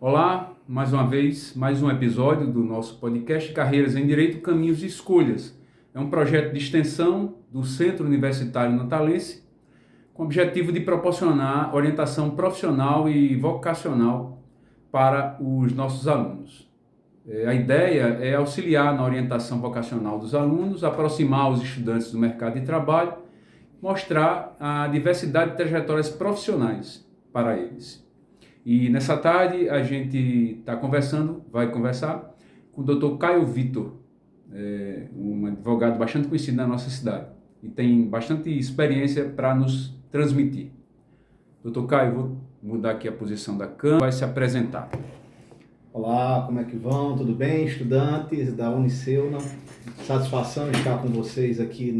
Olá, mais uma vez, mais um episódio do nosso podcast Carreiras em Direito, Caminhos e Escolhas. É um projeto de extensão do Centro Universitário Natalense com o objetivo de proporcionar orientação profissional e vocacional para os nossos alunos. A ideia é auxiliar na orientação vocacional dos alunos, aproximar os estudantes do mercado de trabalho, mostrar a diversidade de trajetórias profissionais para eles. E nessa tarde a gente vai conversar com o Dr. Caio Vitor, um advogado bastante conhecido na nossa cidade e tem bastante experiência para nos transmitir. Dr. Caio, vou mudar aqui a posição da câmera, vai se apresentar. Olá, como é que vão? Tudo bem, estudantes da Uniceuna? Satisfação de estar com vocês aqui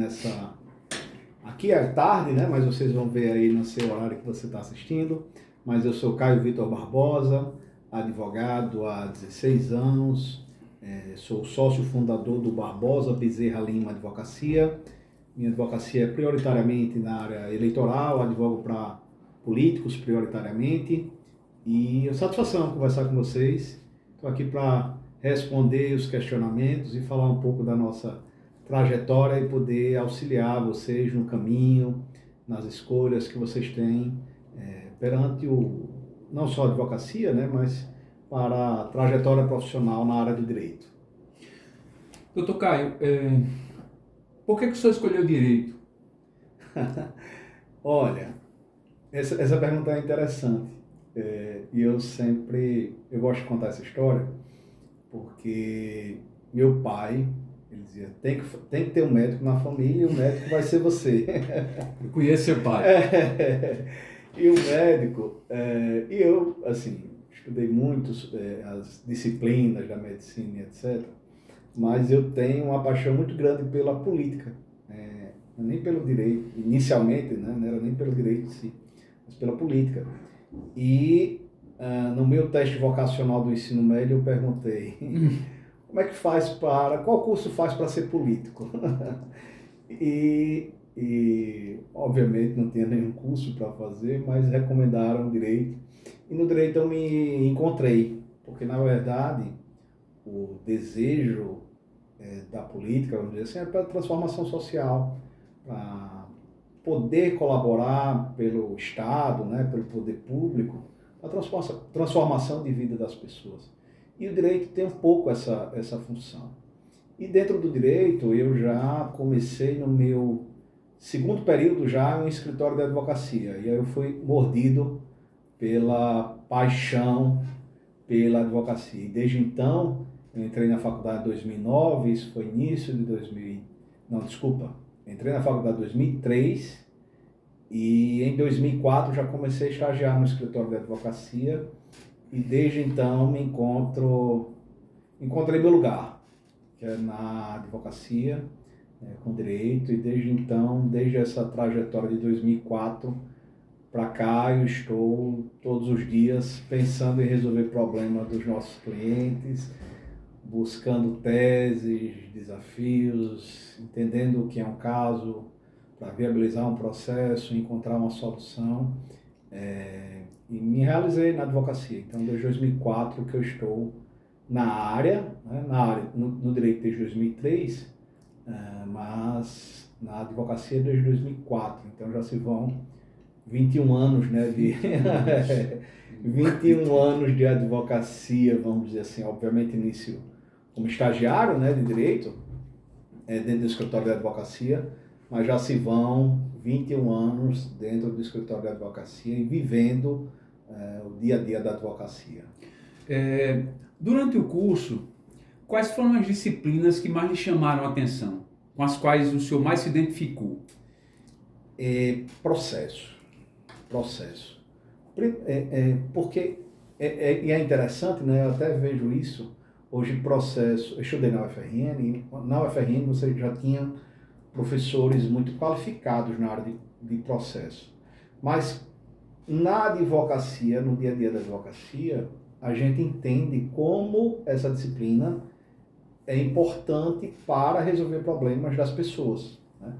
Aqui é tarde, né? Mas vocês vão ver aí no seu horário que você está assistindo. Mas eu sou Caio Vitor Barbosa, advogado há 16 anos, sou sócio fundador do Barbosa Bezerra Lima Advocacia. Minha advocacia é prioritariamente na área eleitoral, advogo para políticos prioritariamente. E é satisfação conversar com vocês. Estou aqui para responder os questionamentos e falar um pouco da nossa trajetória e poder auxiliar vocês no caminho, nas escolhas que vocês têm perante não só a advocacia, né, mas para a trajetória profissional na área do direito. Dr. Caio, por que o senhor escolheu direito? Olha, essa pergunta é interessante. E eu gosto de contar essa história porque meu pai, ele dizia, tem que ter um médico na família e o médico vai ser você. Eu conheço seu pai. E o médico, e eu, assim, estudei muito as disciplinas da medicina, etc. Mas eu tenho uma paixão muito grande pela política, nem pelo direito, inicialmente, né, não era nem pelo direito em si, mas pela política. E no meu teste vocacional do ensino médio eu perguntei qual curso faz para ser político? E obviamente não tinha nenhum curso para fazer, mas recomendaram direito. E no direito eu me encontrei, porque na verdade o desejo da política, vamos dizer assim, é para transformação social, para poder colaborar pelo Estado, né, pelo poder público, a transformação de vida das pessoas. E o direito tem um pouco essa função. E dentro do direito, eu já comecei no meu segundo período já em um escritório de advocacia. E aí eu fui mordido pela paixão pela advocacia. E desde então, eu entrei na faculdade em 2009, isso foi início de 2000... Não, desculpa. Entrei na faculdade em 2003 e em 2004 já comecei a estagiar no escritório de advocacia e desde então encontrei meu lugar, que é na advocacia, com direito, e desde então, desde essa trajetória de 2004 para cá, eu estou todos os dias pensando em resolver problemas dos nossos clientes, buscando teses, desafios, entendendo o que é um caso, para viabilizar um processo, encontrar uma solução. E me realizei na advocacia. Então, desde 2004 que eu estou na área, né, no direito desde 2003, mas na advocacia desde 2004. Então, já se vão 21 anos, né, 21 anos de advocacia, vamos dizer assim, obviamente início como estagiário, né, de direito, dentro do escritório de advocacia, mas já se vão 21 anos dentro do escritório de advocacia e vivendo o dia a dia da advocacia. Durante o curso, quais foram as disciplinas que mais lhe chamaram a atenção, com as quais o senhor mais se identificou? Processo. Porque é interessante, né? Eu até vejo isso. Hoje, processo, eu estudei na UFRN, e na UFRN você já tinha professores muito qualificados na área de processo. Mas na advocacia, no dia a dia da advocacia, a gente entende como essa disciplina é importante para resolver problemas das pessoas, né?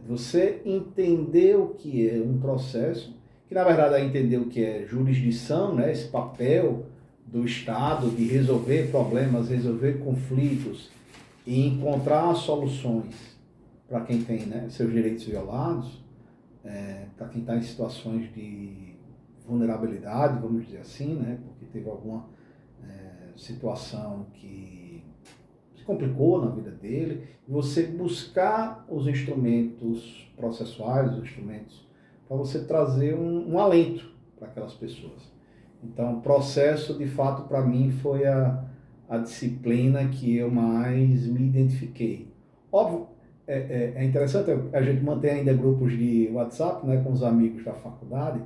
Você entender o que é um processo, que na verdade é entender o que é jurisdição, né? Esse papel do Estado de resolver problemas, resolver conflitos e encontrar soluções para quem tem, né, seus direitos violados, para quem está em situações de vulnerabilidade, vamos dizer assim, né, porque teve alguma situação que se complicou na vida dele, e você buscar os instrumentos processuais, os instrumentos para você trazer um alento para aquelas pessoas. Então, o processo, de fato, para mim, foi a disciplina que eu mais me identifiquei. Óbvio, é interessante, a gente mantém ainda grupos de WhatsApp, né, com os amigos da faculdade,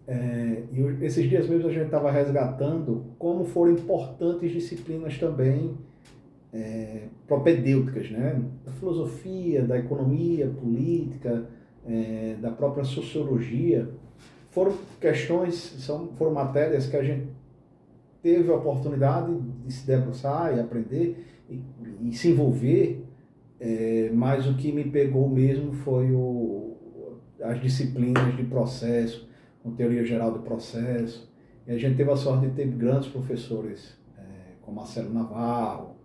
e esses dias mesmo a gente estava resgatando como foram importantes disciplinas também propedêuticas, né, da filosofia, da economia, política, da própria sociologia. Foram questões, foram matérias que a gente teve a oportunidade de se debruçar e aprender e se envolver, mas o que me pegou mesmo foi as disciplinas de processo, com teoria geral do processo. E a gente teve a sorte de ter grandes professores, como Marcelo Navarro,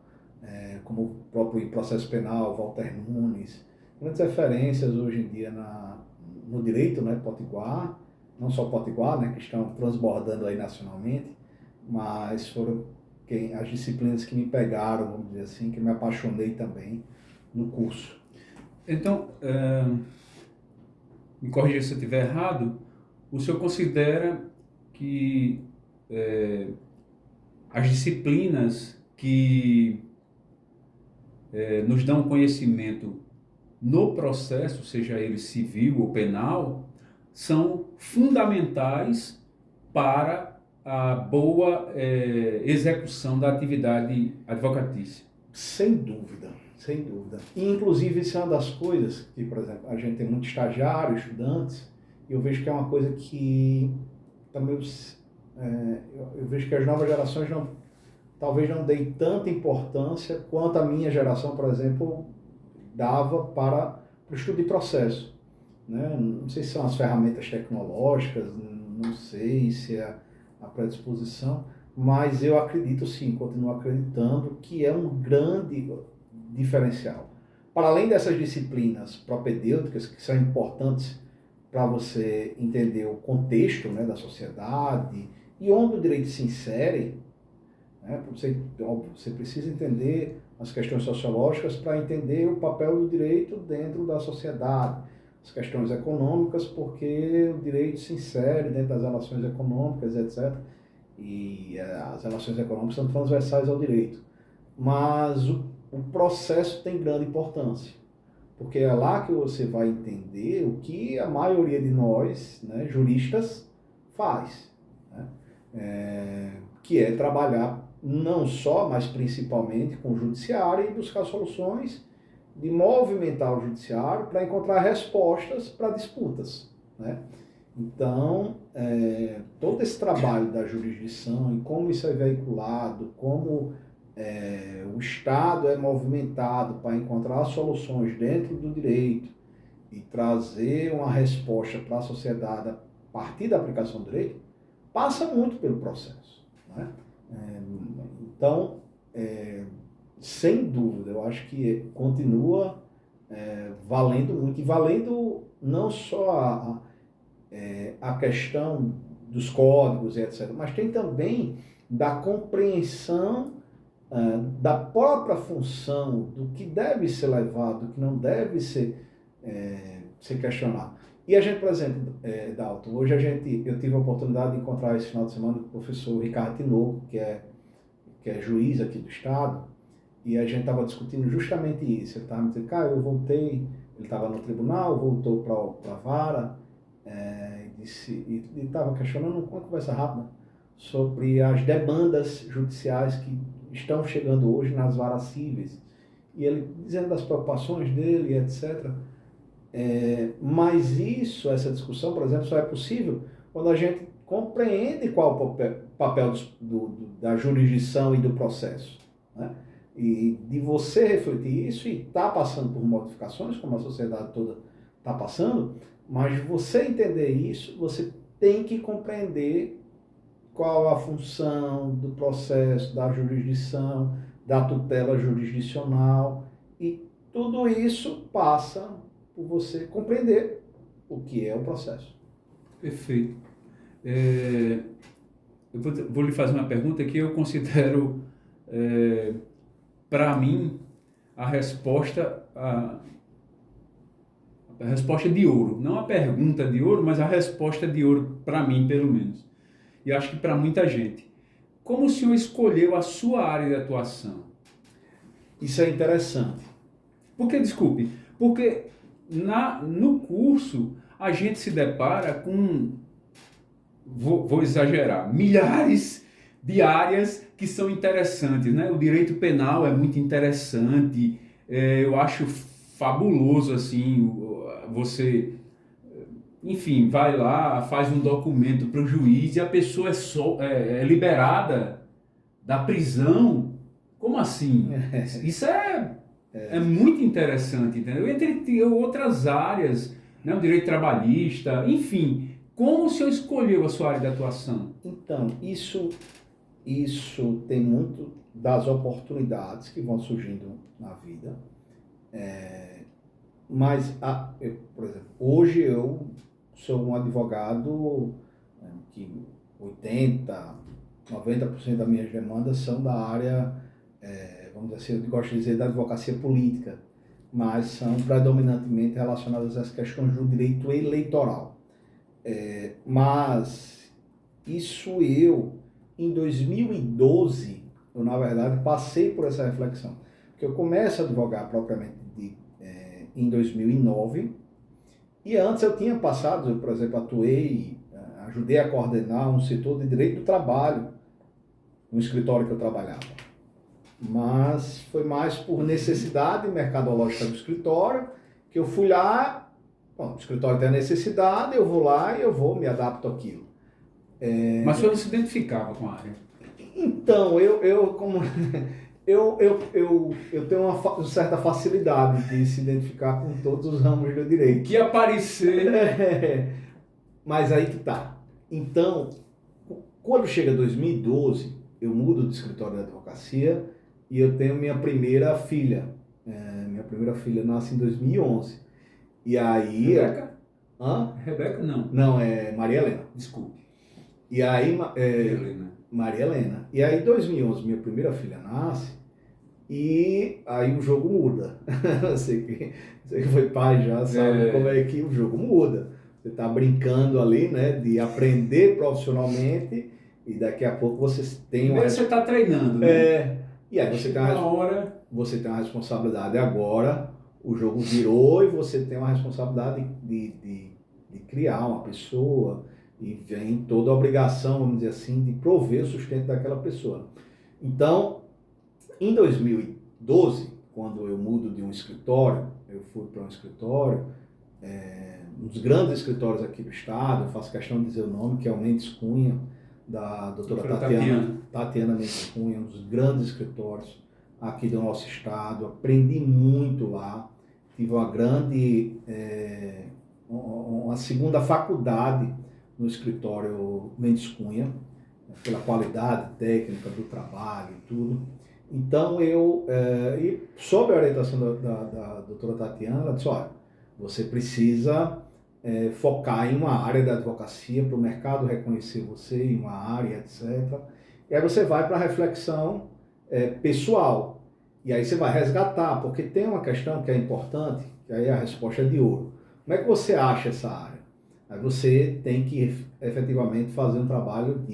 como o próprio processo penal, Walter Nunes, grandes referências hoje em dia no direito, né, potiguar, não só potiguar, né, que estão transbordando aí nacionalmente, mas foram as disciplinas que me pegaram, vamos dizer assim, que me apaixonei também no curso. Então, me corrija se eu estiver errado, o senhor considera que as disciplinas que nos dão conhecimento no processo, seja ele civil ou penal, são fundamentais para a boa execução da atividade advocatícia? Sem dúvida, sem dúvida. E, inclusive, isso é uma das coisas que, por exemplo, a gente tem muito estagiário, estudantes, e eu vejo que é uma coisa que também eu vejo que as novas gerações talvez não deem tanta importância quanto a minha geração, por exemplo, dava para o estudo de processo. Né? Não sei se são as ferramentas tecnológicas, não sei se é a predisposição, mas eu acredito sim, continuo acreditando que é um grande diferencial. Para além dessas disciplinas propedêuticas, que são importantes para você entender o contexto, né, da sociedade e onde o direito se insere, né, você precisa entender as questões sociológicas para entender o papel do direito dentro da sociedade, as questões econômicas, porque o direito se insere dentro das relações econômicas, etc. E as relações econômicas são transversais ao direito. Mas o processo tem grande importância, porque é lá que você vai entender o que a maioria de nós, né, juristas, faz, né? Que é trabalhar não só, mas principalmente com o judiciário e buscar soluções de movimentar o judiciário para encontrar respostas para disputas, né? Então, todo esse trabalho da jurisdição e como isso é veiculado, como o Estado é movimentado para encontrar soluções dentro do direito e trazer uma resposta para a sociedade a partir da aplicação do direito, passa muito pelo processo, né? Então, sem dúvida, eu acho que continua valendo muito, e valendo não só a questão dos códigos, etc., mas tem também da compreensão da própria função, do que deve ser levado, do que não deve ser questionado. E a gente, por exemplo, Dalton, hoje eu tive a oportunidade de encontrar esse final de semana o professor Ricardo Tinoco, que é juiz aqui do Estado, e a gente estava discutindo justamente isso. Ele estava me dizendo, cara, eu voltei, ele estava no tribunal, voltou para a vara, e estava questionando uma conversa rápida sobre as demandas judiciais que estão chegando hoje nas varas cíveis. E ele dizendo das preocupações dele, etc. Mas essa discussão, por exemplo, só é possível quando a gente compreende qual o papel da jurisdição e do processo, né? E de você refletir isso e estar passando por modificações, como a sociedade toda está passando, mas você entender isso, você tem que compreender qual a função do processo, da jurisdição, da tutela jurisdicional, e tudo isso passa por você compreender o que é o processo. Perfeito. Eu vou lhe fazer uma pergunta que eu considero, para mim, a resposta de ouro. Não a pergunta de ouro, mas a resposta de ouro, para mim, pelo menos. E acho que para muita gente. Como o senhor escolheu a sua área de atuação? Isso é interessante. Porque no curso a gente se depara com, vou exagerar, milhares de áreas que são interessantes, né? O direito penal é muito interessante, eu acho fabuloso, assim, você, enfim, vai lá, faz um documento para o juiz e a pessoa é liberada da prisão. Como assim? Isso é muito interessante, entendeu? Entre outras áreas, né? O direito trabalhista, enfim. Como o senhor escolheu a sua área de atuação? Então, isso tem muito das oportunidades que vão surgindo na vida. Mas, por exemplo, hoje eu sou um advogado que 90% das minhas demandas são da área, vamos dizer assim, eu gosto de dizer da advocacia política, mas são predominantemente relacionadas às questões do direito eleitoral. Mas isso em 2012, eu na verdade passei por essa reflexão, porque eu começo a advogar propriamente em 2009, e antes eu tinha passado, eu, por exemplo, ajudei a coordenar um setor de direito do trabalho no escritório que eu trabalhava. Mas foi mais por necessidade mercadológica do escritório, que eu fui lá, o escritório tem a necessidade, eu vou lá e me adapto àquilo. Mas o senhor não se identificava com a área? Então, eu tenho uma certa facilidade de se identificar com todos os ramos do direito. Que aparecer... Mas aí que tá. Então, quando chega 2012, eu mudo de escritório de advocacia e eu tenho minha primeira filha. Minha primeira filha nasce em 2011. E aí... Rebeca? Hã? Rebeca, não. Não, é Maria Helena. Desculpe. E aí... Helena. Maria Helena. E aí, em 2011, minha primeira filha nasce e aí o jogo muda. Você que foi pai já sabe como é que o jogo muda. Você está brincando ali, né, de aprender profissionalmente e daqui a pouco você tem uma... Você está treinando, né? E aí você tem uma responsabilidade agora, o jogo virou e você tem uma responsabilidade de criar uma pessoa, e vem toda a obrigação, vamos dizer assim, de prover o sustento daquela pessoa. Então, em 2012, quando eu mudo de um escritório, eu fui para um escritório, um dos grandes escritórios aqui do estado, eu faço questão de dizer o nome, que é o Mendes Cunha, da doutora Tatiana Mendes Cunha, um dos grandes escritórios aqui do nosso estado. Aprendi muito lá, tive uma segunda faculdade no escritório Mendes Cunha, pela qualidade técnica do trabalho e tudo. Então e sob a orientação da doutora Tatiana, ela disse, olha, você precisa focar em uma área da advocacia para o mercado reconhecer você em uma área, etc. E aí você vai para a reflexão pessoal. E aí você vai resgatar, porque tem uma questão que é importante, que aí é a resposta de ouro. Como é que você acha essa área? Aí você tem que efetivamente fazer um trabalho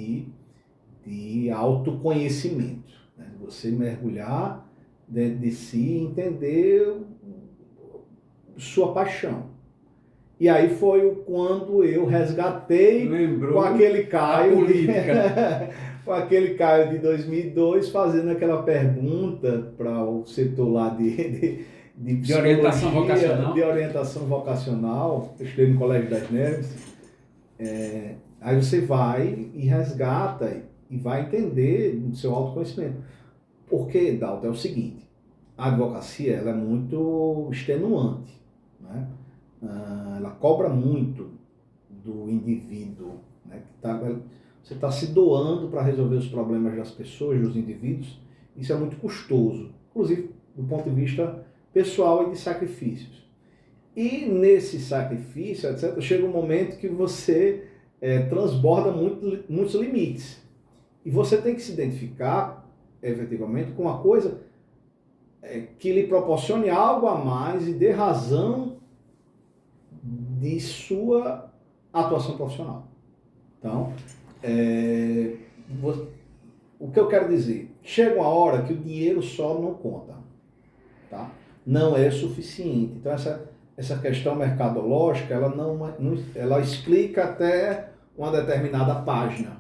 de autoconhecimento, né? Você mergulhar dentro de si e entender sua paixão. E aí foi quando eu resgatei com aquele Caio com aquele Caio de 2002 fazendo aquela pergunta para o setor lá de orientação vocacional. De orientação vocacional, eu estudei no Colégio das Neves. Aí você vai e resgata e vai entender o seu autoconhecimento. Porque, Dalton, é o seguinte, a advocacia ela é muito extenuante, né? Ela cobra muito do indivíduo, né? você está se doando para resolver os problemas das pessoas, dos indivíduos. Isso é muito custoso, inclusive do ponto de vista pessoal e de sacrifícios. E nesse sacrifício, etc., chega um momento que você transborda muitos limites. E você tem que se identificar, efetivamente, com uma coisa que lhe proporcione algo a mais e dê razão de sua atuação profissional. Então, o que eu quero dizer? Chega uma hora que o dinheiro só não conta. Tá? Não é suficiente. Então, essa questão mercadológica, ela explica até uma determinada página.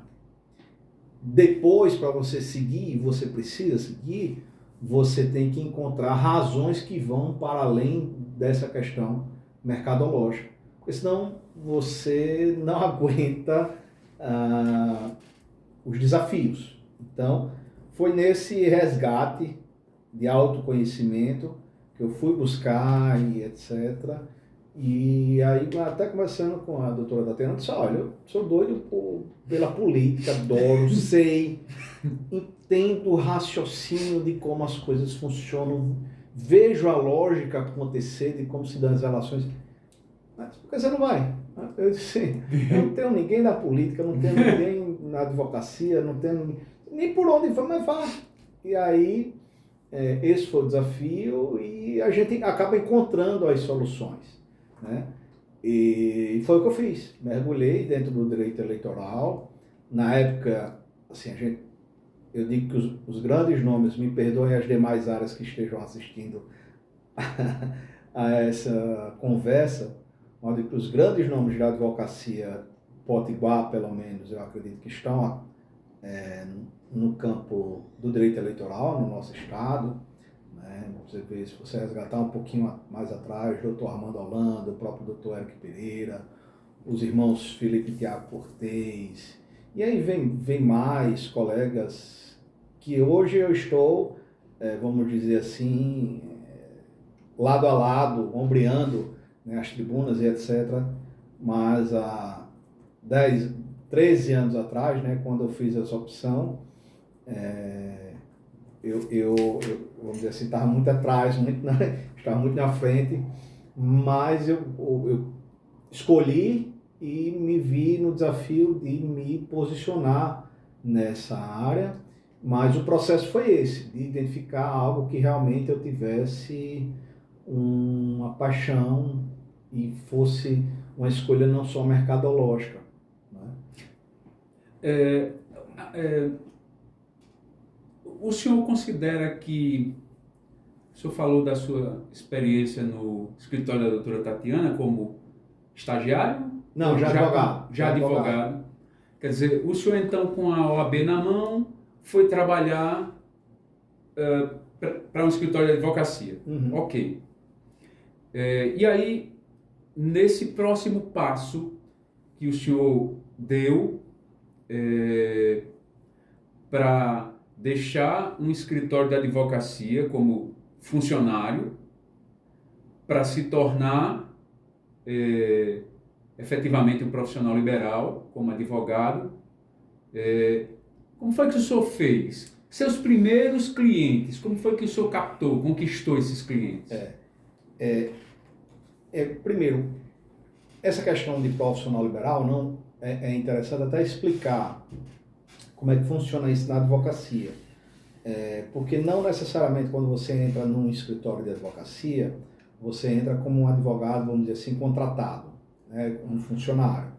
Depois, para você seguir, você precisa seguir, você tem que encontrar razões que vão para além dessa questão mercadológica. Porque senão você não aguenta os desafios. Então, foi nesse resgate de autoconhecimento que eu fui buscar e etc. E aí, até conversando com a doutora Tatiana, eu disse, olha, eu sou doido pela política, adoro, sei, entendo o raciocínio de como as coisas funcionam, vejo a lógica acontecer de como se dão as relações. Mas por que você não vai? Eu disse, eu não tenho ninguém na política, não tenho ninguém na advocacia, não tenho nem por onde foi, mas vá. E aí, esse foi o desafio e a gente acaba encontrando as soluções. Né? E foi o que eu fiz. Mergulhei dentro do direito eleitoral. Na época, assim, eu digo que os grandes nomes, me perdoem as demais áreas que estejam assistindo a essa conversa, eu digo que os grandes nomes da advocacia potiguar, pelo menos, eu acredito que estão no campo do direito eleitoral, no nosso estado. Você vê, se você resgatar um pouquinho mais atrás, doutor Armando Holanda, o próprio doutor Eric Pereira, os irmãos Felipe e Tiago Cortez, e aí vem mais colegas que hoje eu estou, vamos dizer assim, lado a lado, ombreando, né, as tribunas e etc. Mas há 13 anos atrás, né, quando eu fiz essa opção, eu vamos dizer assim, estava muito atrás, estava muito na frente, mas eu escolhi e me vi no desafio de me posicionar nessa área, mas o processo foi esse, de identificar algo que realmente eu tivesse uma paixão e fosse uma escolha não só mercadológica. Né? O senhor considera que, o senhor falou da sua experiência no escritório da doutora Tatiana como estagiário? Não, já advogado. Já advogado. Quer dizer, o senhor então com a OAB na mão foi trabalhar para um escritório de advocacia. Uhum. Ok. E aí, nesse próximo passo que o senhor deu para deixar um escritório de advocacia como funcionário para se tornar efetivamente um profissional liberal como advogado. Como foi que o senhor fez? Seus primeiros clientes, como foi que o senhor conquistou esses clientes? Primeiro, essa questão de profissional liberal não é interessante até explicar como é que funciona isso na advocacia. Porque não necessariamente quando você entra num escritório de advocacia, você entra como um advogado, vamos dizer assim, contratado, né, um funcionário.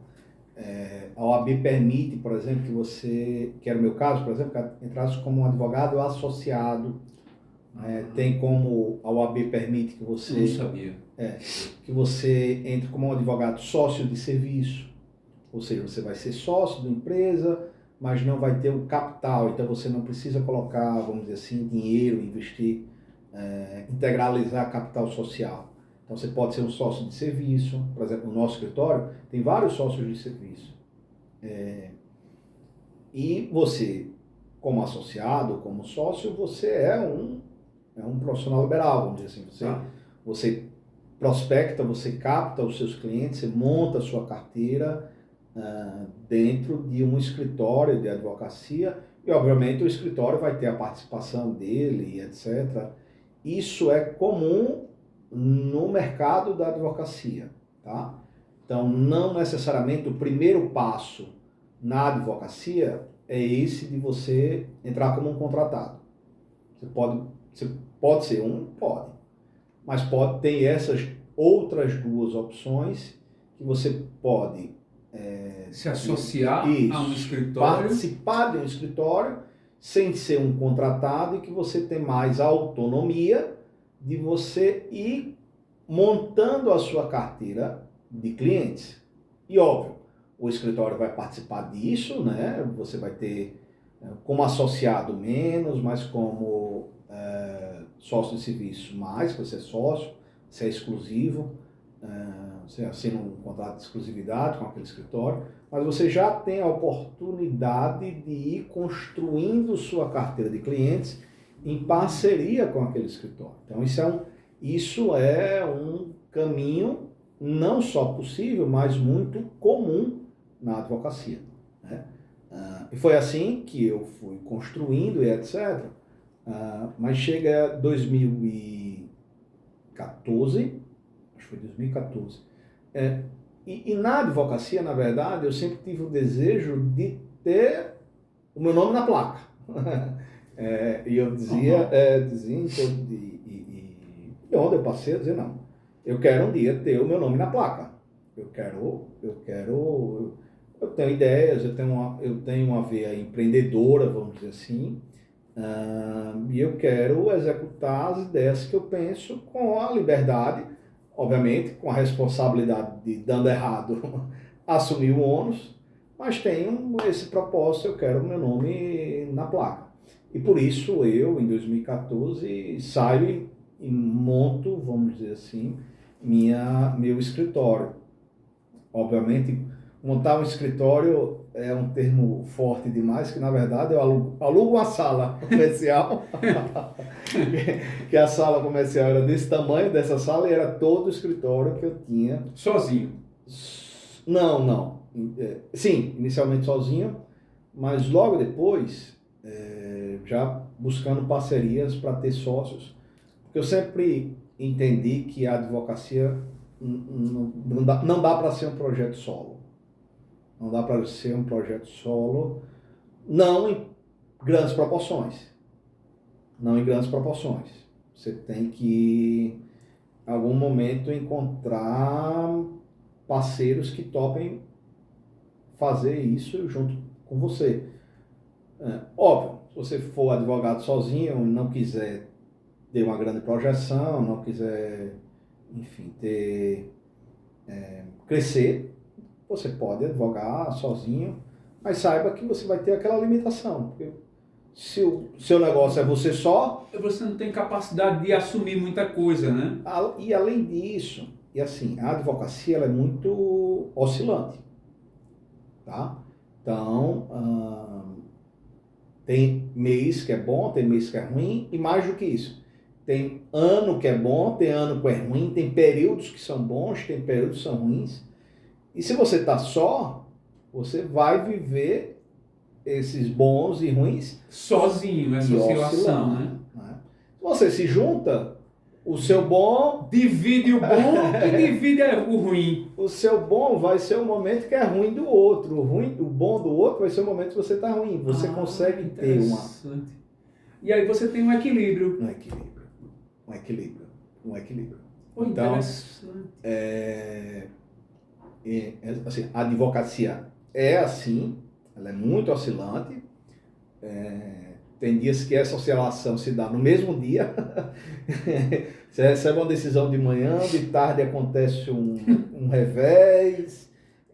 A OAB permite, por exemplo, que você, que era o meu caso, por exemplo, que entrasse como um advogado associado. Tem como a OAB permite que você... Não sabia. Que você entre como um advogado sócio de serviço. Ou seja, você vai ser sócio da empresa, mas não vai ter o capital, então você não precisa colocar, vamos dizer assim, dinheiro, investir, integralizar capital social. Então você pode ser um sócio de serviço, por exemplo, no nosso escritório tem vários sócios de serviço. E você, como associado, como sócio, você é um profissional liberal, vamos dizer assim. Você prospecta, você capta os seus clientes, você monta a sua carteira, dentro de um escritório de advocacia, e obviamente o escritório vai ter a participação dele, etc. Isso é comum no mercado da advocacia, tá? Então, não necessariamente o primeiro passo na advocacia é esse de você entrar como um contratado. Você pode ser um, pode, mas tem essas outras duas opções que você pode se associar a um escritório, participar de um escritório sem ser um contratado, e que você tem mais autonomia de você ir montando a sua carteira de clientes. E óbvio, o escritório vai participar disso, né? Você vai ter como associado menos, mas como sócio de serviço mais, você é sócio, você é exclusivo, você assina um contrato de exclusividade com aquele escritório, mas você já tem a oportunidade de ir construindo sua carteira de clientes em parceria com aquele escritório. Então isso é um caminho não só possível, mas muito comum na advocacia, né? E foi assim que eu fui construindo e etc. Mas chega 2014, acho que foi 2014, e na advocacia, na verdade, eu sempre tive o desejo de ter o meu nome na placa. E eu dizia, e onde eu passei, eu dizia, não, eu quero um dia ter o meu nome na placa. Eu tenho ideias, eu tenho uma veia empreendedora, vamos dizer assim, e eu quero executar as ideias que eu penso com a liberdade, obviamente com a responsabilidade de, dando errado, assumir o ônus, mas tenho esse propósito, eu quero o meu nome na placa. E por isso eu, em 2014, saio e monto, vamos dizer assim, meu escritório. Obviamente, montar um escritório é um termo forte demais, que na verdade eu alugo uma sala comercial, que a sala comercial era desse tamanho, dessa sala, e era todo o escritório que eu tinha. Sozinho? Não. Sim, inicialmente sozinho, mas logo depois, já buscando parcerias para ter sócios, porque eu sempre entendi que a advocacia não dá para ser um projeto solo. Não dá para ser um projeto solo, não em grandes proporções. Não em grandes proporções. Você tem que, em algum momento, encontrar parceiros que topem fazer isso junto com você. Óbvio, se você for advogado sozinho, não quiser ter uma grande projeção, não quiser, enfim, crescer, você pode advogar sozinho, mas saiba que você vai ter aquela limitação, porque se o seu negócio é você só... Você não tem capacidade de assumir muita coisa, né? E além disso, e assim, a advocacia ela é muito oscilante, tá? Então, tem mês que é bom, tem mês que é ruim, e mais do que isso, tem ano que é bom, tem ano que é ruim, tem períodos que são bons, tem períodos que são ruins. E se você está só, você vai viver esses bons e ruins sozinho, essa oscilação, né? Se você se junta, o seu bom... divide o bom e divide o ruim. O seu bom vai ser o momento que é ruim do outro. O bom do outro vai ser o momento que você está ruim. Você consegue ter uma... E aí você tem um equilíbrio. Um equilíbrio. Oh, então, assim, a advocacia é assim, ela é muito oscilante. Tem dias que essa oscilação se dá no mesmo dia. Você recebe uma decisão de manhã, de tarde acontece um revés,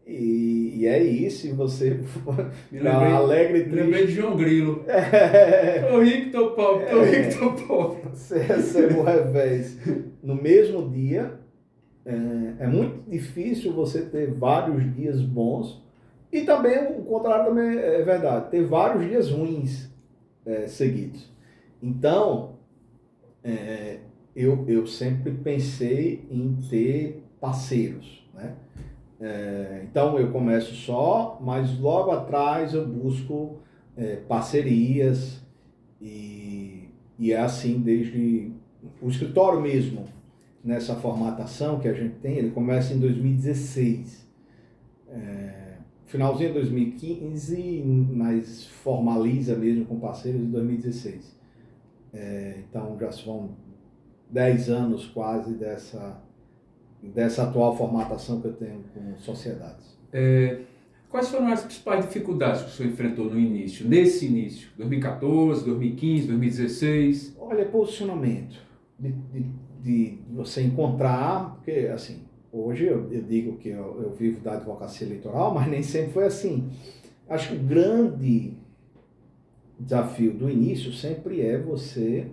e é isso, e você tá alegre e triste. Lembrei de João Grilo. Tô rico, tô pobre, tô rico, tô pobre. Você recebe o revés no mesmo dia. É muito difícil você ter vários dias bons, e também o contrário também é verdade, ter vários dias ruins seguidos. Então, eu sempre pensei em ter parceiros, né? Então eu começo só, mas logo atrás eu busco parcerias e é assim desde o escritório mesmo, nessa formatação que a gente tem, ele começa em 2016. Finalzinho de 2015, mas formaliza mesmo com parceiros em 2016. Então já são 10 anos quase dessa atual formatação que eu tenho com sociedades. Quais foram as principais dificuldades que o senhor enfrentou no início, nesse início? 2014, 2015, 2016? Olha, posicionamento. De você encontrar, porque assim, hoje eu digo que eu vivo da advocacia eleitoral, mas nem sempre foi assim. Acho que o grande desafio do início sempre é você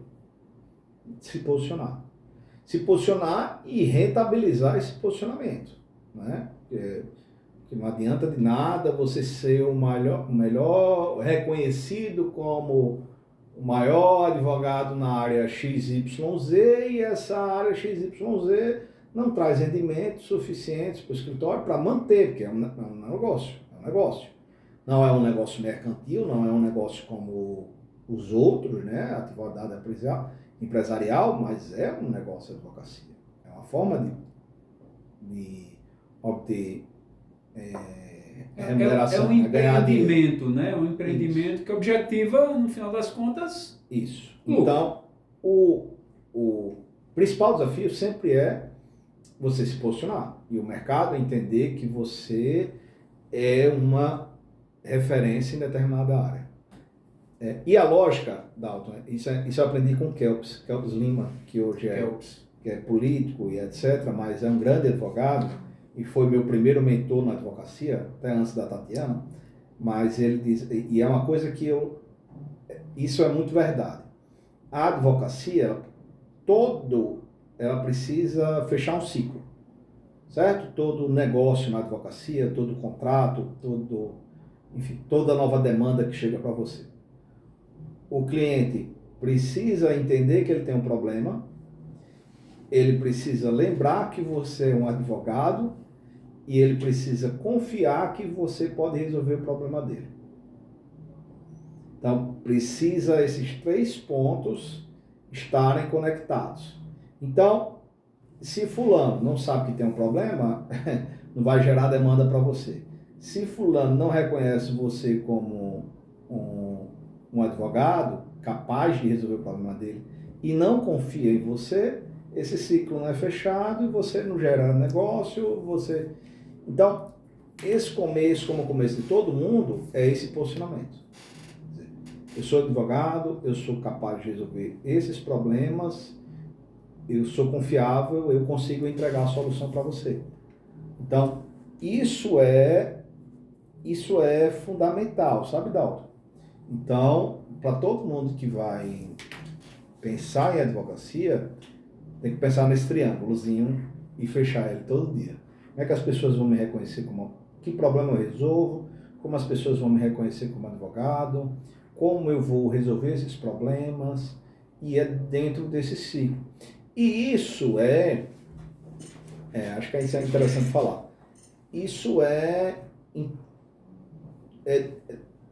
se posicionar. Se posicionar e rentabilizar esse posicionamento, né? Que não adianta de nada você ser o melhor reconhecido como o maior advogado na área XYZ e essa área XYZ não traz rendimentos suficientes para o escritório para manter, porque é um negócio, Não é um negócio mercantil, não é um negócio como os outros, né? Atividade empresarial, mas é um negócio de advocacia. É uma forma de obter remuneração. É um empreendimento, né? Um empreendimento isso. Que objetiva, no final das contas... Isso. Então, o principal desafio sempre é você se posicionar e o mercado entender que você é uma referência em determinada área. E a lógica, Dalton, isso eu aprendi com Kelps Lima, que hoje que é político e etc., mas é um grande advogado e foi meu primeiro mentor na advocacia, até antes da Tatiana, mas ele diz, e é uma coisa que isso é muito verdade. A advocacia, ela precisa fechar um ciclo, certo? Todo negócio na advocacia, todo contrato, enfim, toda nova demanda que chega para você. O cliente precisa entender que ele tem um problema, ele precisa lembrar que você é um advogado e ele precisa confiar que você pode resolver o problema dele. Então, precisa esses 3 pontos estarem conectados. Então, se fulano não sabe que tem um problema, não vai gerar demanda para você. Se fulano não reconhece você como um advogado capaz de resolver o problema dele e não confia em você, esse ciclo não é fechado e você não gera negócio, Então, esse começo, como o começo de todo mundo, é esse posicionamento. Eu sou advogado, eu sou capaz de resolver esses problemas, eu sou confiável, eu consigo entregar a solução para você. Então, isso é fundamental, sabe, Dalton? Então, para todo mundo que vai pensar em advocacia, tem que pensar nesse triângulozinho e fechar ele todo dia. Como é que as pessoas vão me reconhecer que problema eu resolvo, como as pessoas vão me reconhecer como advogado, como eu vou resolver esses problemas, e é dentro desse ciclo. E isso acho que isso é interessante falar, isso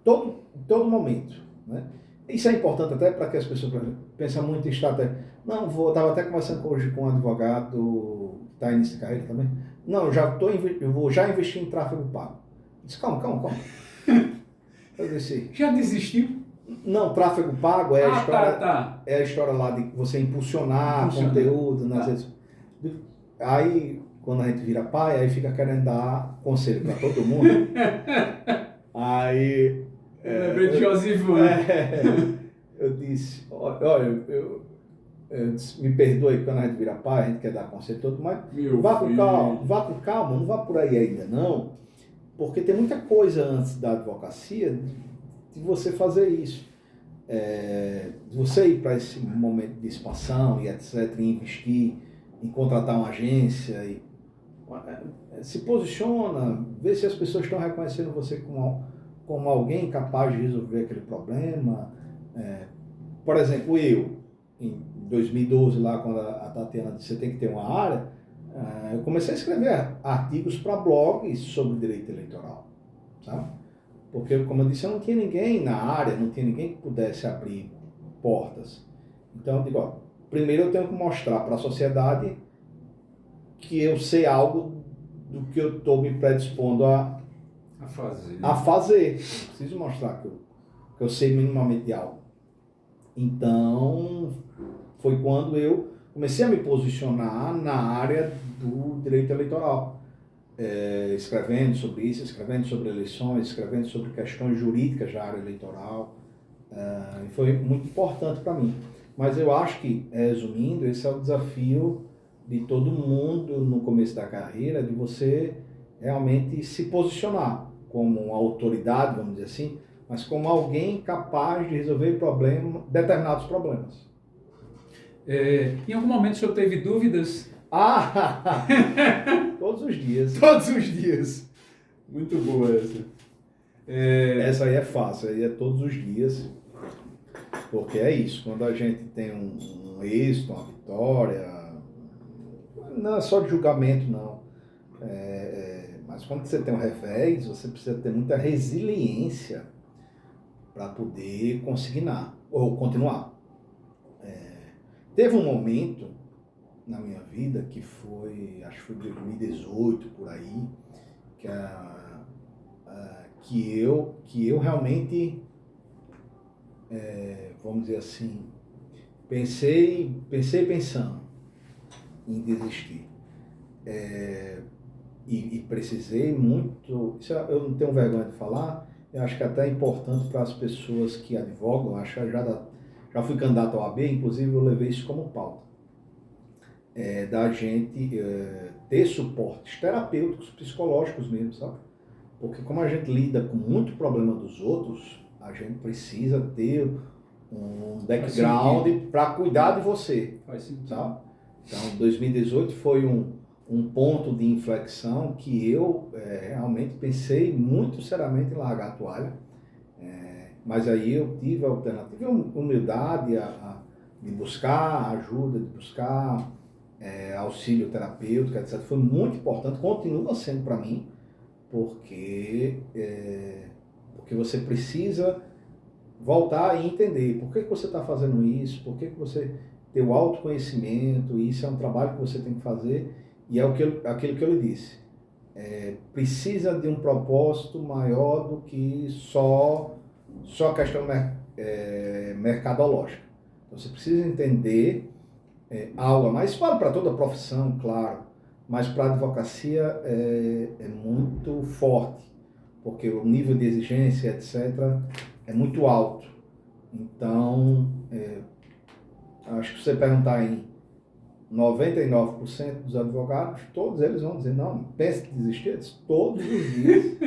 todo momento, né? Isso é importante até para que as pessoas pensem muito em estratégia. Não, eu estava até conversando hoje com um advogado que está início de carreira também. Não, eu vou já investir em tráfego pago. Eu disse, calma. Eu disse, já desistiu? Não, tráfego pago é a história lá de você impulsionar conteúdo nas redes. Aí, quando a gente vira pai, aí fica querendo dar conselho para todo mundo. Aí... Eu lembrei de Josivan. Eu disse, olha, me perdoe quando a gente vira pai, a gente quer dar conselho todo, mas vá com calma, não vá por aí ainda não, porque tem muita coisa antes da advocacia de você fazer isso. De você ir para esse momento de expansão e etc, e investir, em contratar uma agência, se posiciona, vê se as pessoas estão reconhecendo você como alguém capaz de resolver aquele problema. Por exemplo, eu, em 2012, lá quando a Tatiana disse que você tem que ter uma área, eu comecei a escrever artigos para blogs sobre direito eleitoral, sabe? Porque, como eu disse, eu não tinha ninguém na área, não tinha ninguém que pudesse abrir portas. Então, eu digo, ó, primeiro eu tenho que mostrar para a sociedade que eu sei algo do que eu estou me predispondo a fazer. Eu preciso mostrar que eu sei minimamente de algo. Então, foi quando eu comecei a me posicionar na área do direito eleitoral. Escrevendo sobre isso, escrevendo sobre eleições, escrevendo sobre questões jurídicas da área eleitoral. Foi muito importante para mim. Mas eu acho que, resumindo, esse é o desafio de todo mundo no começo da carreira, de você realmente se posicionar como uma autoridade, vamos dizer assim, mas como alguém capaz de resolver determinados problemas. Em algum momento o senhor teve dúvidas? Todos os dias. Todos os dias. Muito boa essa. Essa aí é fácil, aí é todos os dias. Porque é isso, quando a gente tem um êxito, uma vitória, não é só de julgamento, não. Mas quando você tem um revés, você precisa ter muita resiliência para poder consignar, ou continuar. Teve um momento na minha vida que foi, acho que foi 2018, por aí, que eu realmente, vamos dizer assim, pensei pensando em desistir. E precisei muito, isso eu não tenho vergonha de falar, eu acho que até é importante para as pessoas que advogam, acho que já fui candidato ao AB, inclusive eu levei isso como pauta, da gente ter suportes terapêuticos, psicológicos mesmo, sabe? Porque como a gente lida com muito problema dos outros, a gente precisa ter um background para cuidar de você, sabe? Então, 2018 foi um ponto de inflexão que eu realmente pensei muito seriamente em largar a toalha, mas aí eu tive a alternativa, tive humildade de buscar ajuda, de buscar auxílio terapêutico, etc. Foi muito importante, continua sendo para mim, porque você precisa voltar e entender por que você está fazendo isso, por que você tem o autoconhecimento, e isso é um trabalho que você tem que fazer, e é aquilo que eu lhe disse. Precisa de um propósito maior do que só a questão mercadológica. Então, você precisa entender algo a mais. Isso vale para toda a profissão, claro, mas para a advocacia é muito forte, porque o nível de exigência, etc., é muito alto. Então, acho que se você perguntar em 99% dos advogados, todos eles vão dizer, não pense em desistir todos os dias.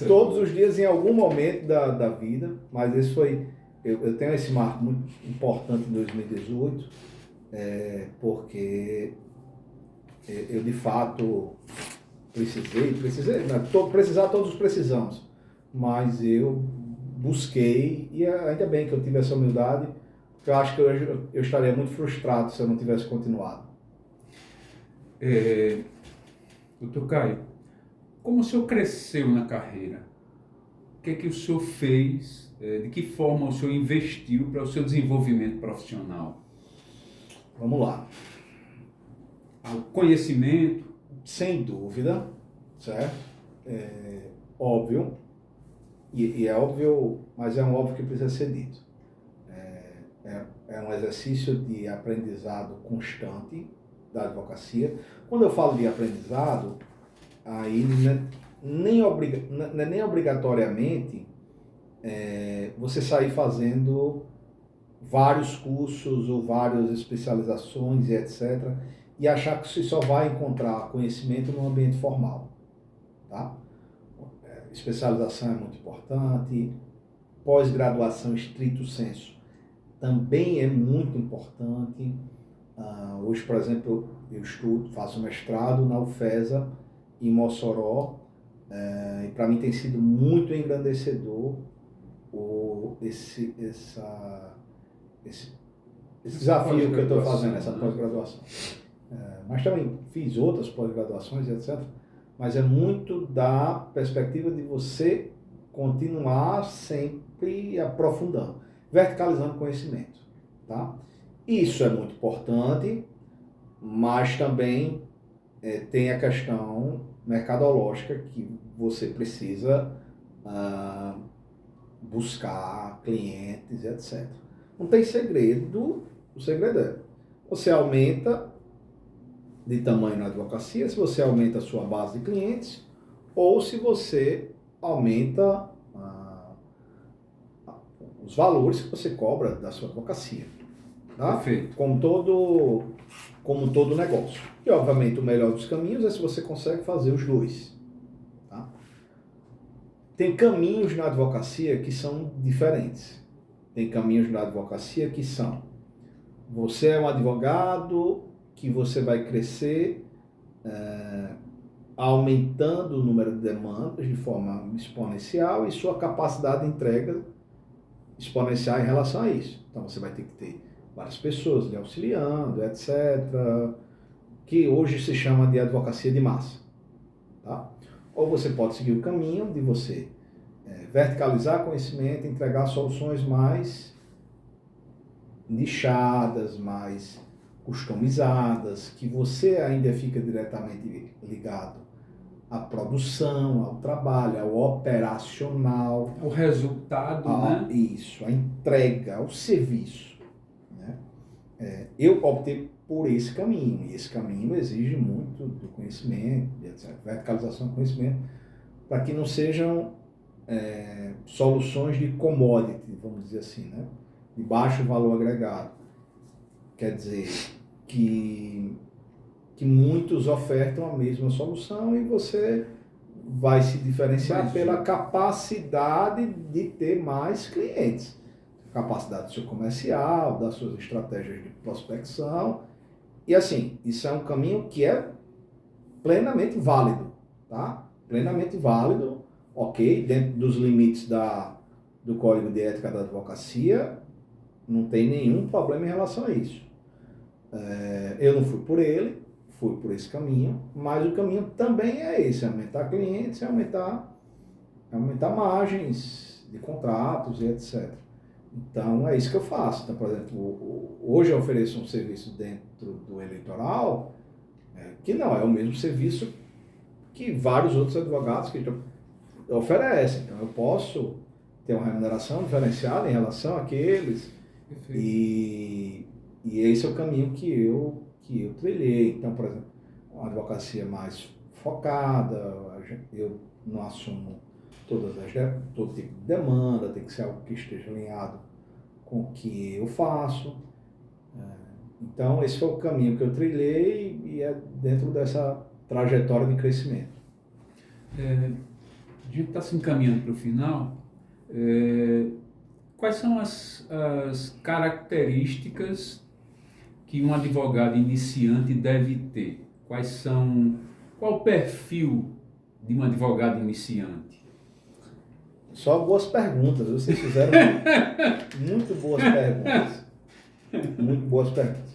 Todos os dias, em algum momento da vida, mas esse foi, eu tenho esse marco muito importante em 2018, porque eu de fato precisar todos precisamos, mas eu busquei, e ainda bem que eu tive essa humildade, porque eu acho que eu estaria muito frustrado se eu não tivesse continuado. Doutor Caio, como o senhor cresceu na carreira? O que é que o senhor fez? De que forma o senhor investiu para o seu desenvolvimento profissional? Vamos lá. O conhecimento? Sem dúvida, certo? Óbvio, e é óbvio, mas é um óbvio que precisa ser dito. É um exercício de aprendizado constante da advocacia. Quando eu falo de aprendizado, aí nem obrigatoriamente você sair fazendo vários cursos ou várias especializações e etc., e achar que você só vai encontrar conhecimento no ambiente formal. Tá? Especialização é muito importante, pós-graduação estrito sensu também é muito importante. Hoje, por exemplo, eu faço mestrado na UFESA, em Mossoró, e para mim tem sido muito engrandecedor esse desafio que eu estou fazendo, essa pós-graduação. mas também fiz outras pós-graduações, etc. Mas é muito da perspectiva de você continuar sempre aprofundando, verticalizando conhecimento, tá? Isso é muito importante, mas também tem a questão mercadológica que você precisa buscar clientes, etc. Não tem segredo, o segredo é você aumenta de tamanho na advocacia, se você aumenta a sua base de clientes ou se você aumenta os valores que você cobra da sua advocacia. Tá? Perfeito. Como todo negócio. E, obviamente, o melhor dos caminhos é se você consegue fazer os dois. Tá? Tem caminhos na advocacia que são diferentes. Tem caminhos na advocacia que são: você é um advogado que você vai crescer aumentando o número de demandas de forma exponencial e sua capacidade de entrega exponencial em relação a isso. Então, você vai ter que ter várias pessoas lhe auxiliando, etc., que hoje se chama de advocacia de massa. Tá? Ou você pode seguir o caminho de você verticalizar conhecimento, entregar soluções mais nichadas, mais customizadas, que você ainda fica diretamente ligado à produção, ao trabalho, ao operacional. O resultado, né? Isso, a entrega, ao serviço. Né? Eu optei por esse caminho, e esse caminho exige muito do conhecimento, etc. Verticalização do conhecimento, para que não sejam soluções de commodity, vamos dizer assim, né? De baixo valor agregado. Quer dizer que muitos ofertam a mesma solução e você vai se diferenciar pela capacidade de ter mais clientes. Capacidade do seu comercial, das suas estratégias de prospecção. E assim, isso é um caminho que é plenamente válido, tá? Plenamente válido, ok? Dentro dos limites do Código de Ética da Advocacia, não tem nenhum problema em relação a isso. Eu não fui por ele, fui por esse caminho, mas o caminho também é esse: aumentar clientes, aumentar margens de contratos e etc. Então, é isso que eu faço. Então, por exemplo, hoje eu ofereço um serviço dentro do eleitoral que não é o mesmo serviço que vários outros advogados que oferecem. Então, eu posso ter uma remuneração diferenciada em relação àqueles. E esse é o caminho que eu trilhei. Então, por exemplo, uma advocacia mais focada, eu não assumo todo tipo de demanda, tem que ser algo que esteja alinhado com o que eu faço. Então, esse foi o caminho que eu trilhei e é dentro dessa trajetória de crescimento. A gente está se encaminhando para o final. Quais são as características que um advogado iniciante deve ter? Qual o perfil de um advogado iniciante? Só boas perguntas, vocês fizeram muito boas perguntas. Muito boas perguntas.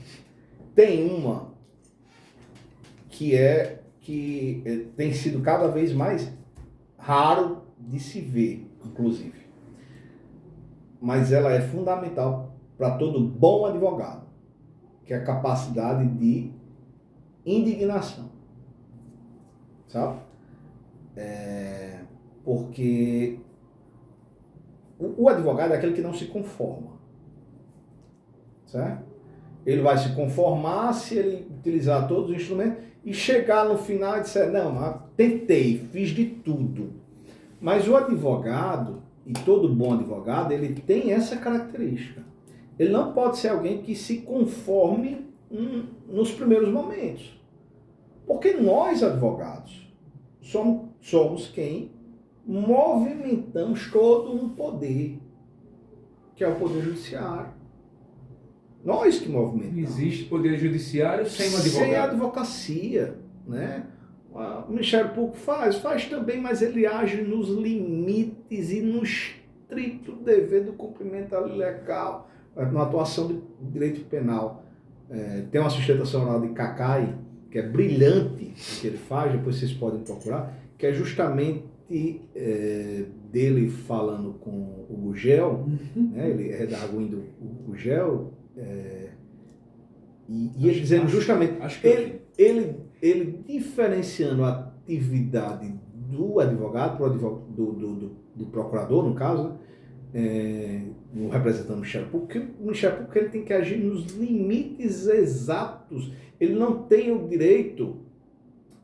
Tem uma que tem sido cada vez mais raro de se ver, inclusive. Mas ela é fundamental para todo bom advogado, que é a capacidade de indignação. Sabe? Porque o advogado é aquele que não se conforma. Certo? Ele vai se conformar se ele utilizar todos os instrumentos e chegar no final e dizer: não, mas tentei, fiz de tudo. Mas o advogado, e todo bom advogado, ele tem essa característica. Ele não pode ser alguém que se conforme nos primeiros momentos. Porque nós, advogados, somos quem movimentamos todo um poder, que é o poder judiciário. Nós que movimentamos. Existe poder judiciário sem um advogado? Sem a advocacia, né? O Ministério Público faz também, mas ele age nos limites e no estrito dever do cumprimento da lei legal, na atuação do direito penal. Tem uma sustentação oral de Kakai, que é brilhante o que ele faz, depois vocês podem procurar, que é justamente dele falando com o Gugel, né? Ele redarguindo o Gugel, e ele dizendo justamente, ele diferenciando a atividade do advogado, do procurador, no caso, no representando o Ministério Público, que o Ministério Público ele tem que agir nos limites exatos. Ele não tem o direito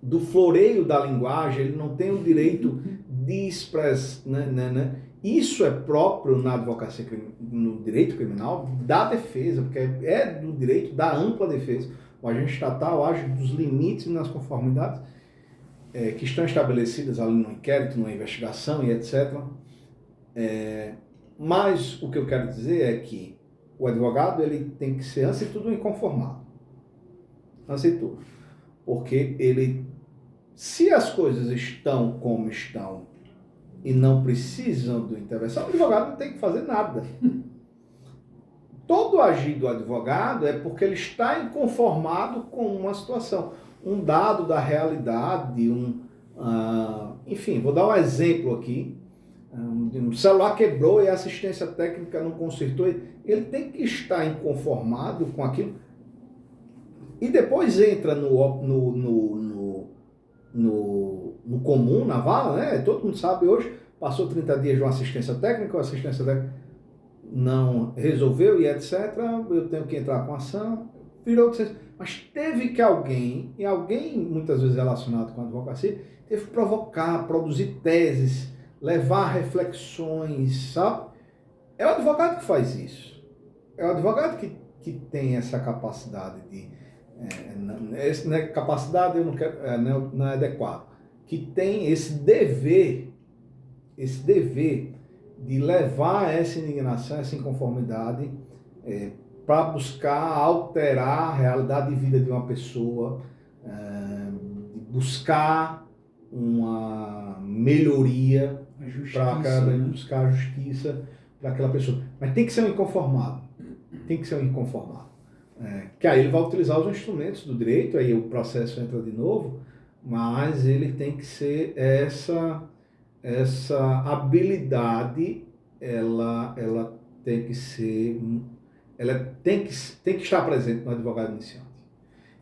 do floreio da linguagem, ele não tem o direito de expressar, né? Isso é próprio na advocacia, no direito criminal, da defesa, porque é do direito da ampla defesa. O agente estatal age dos limites e nas conformidades que estão estabelecidas ali no inquérito, na investigação e etc. Mas o que eu quero dizer é que o advogado ele tem que ser, antes de tudo, inconformado. Antes de tudo. Porque se as coisas estão como estão e não precisam de intervenção, o advogado não tem que fazer nada. Todo agir do advogado é porque ele está inconformado com uma situação, um dado da realidade, enfim, vou dar um exemplo aqui. Um celular quebrou e a assistência técnica não consertou, ele tem que estar inconformado com aquilo e depois entra no comum, na vala, né? Todo mundo sabe hoje, passou 30 dias de uma assistência técnica, a assistência técnica não resolveu e etc. Eu tenho que entrar com ação, virou, mas teve que alguém muitas vezes relacionado com a advocacia, teve que provocar, produzir teses, levar reflexões, sabe? É o advogado que faz isso. É o advogado que tem essa capacidade de... capacidade eu não quero, não é adequado. Que tem esse dever de levar essa indignação, essa inconformidade para buscar alterar a realidade de vida de uma pessoa, de buscar uma melhoria, buscar a justiça para aquela pessoa. Mas tem que ser um inconformado. Que aí ele vai utilizar os instrumentos do direito, aí o processo entra de novo, mas ele tem que ser essa habilidade, ela tem que ser, ela tem que estar presente no advogado iniciante.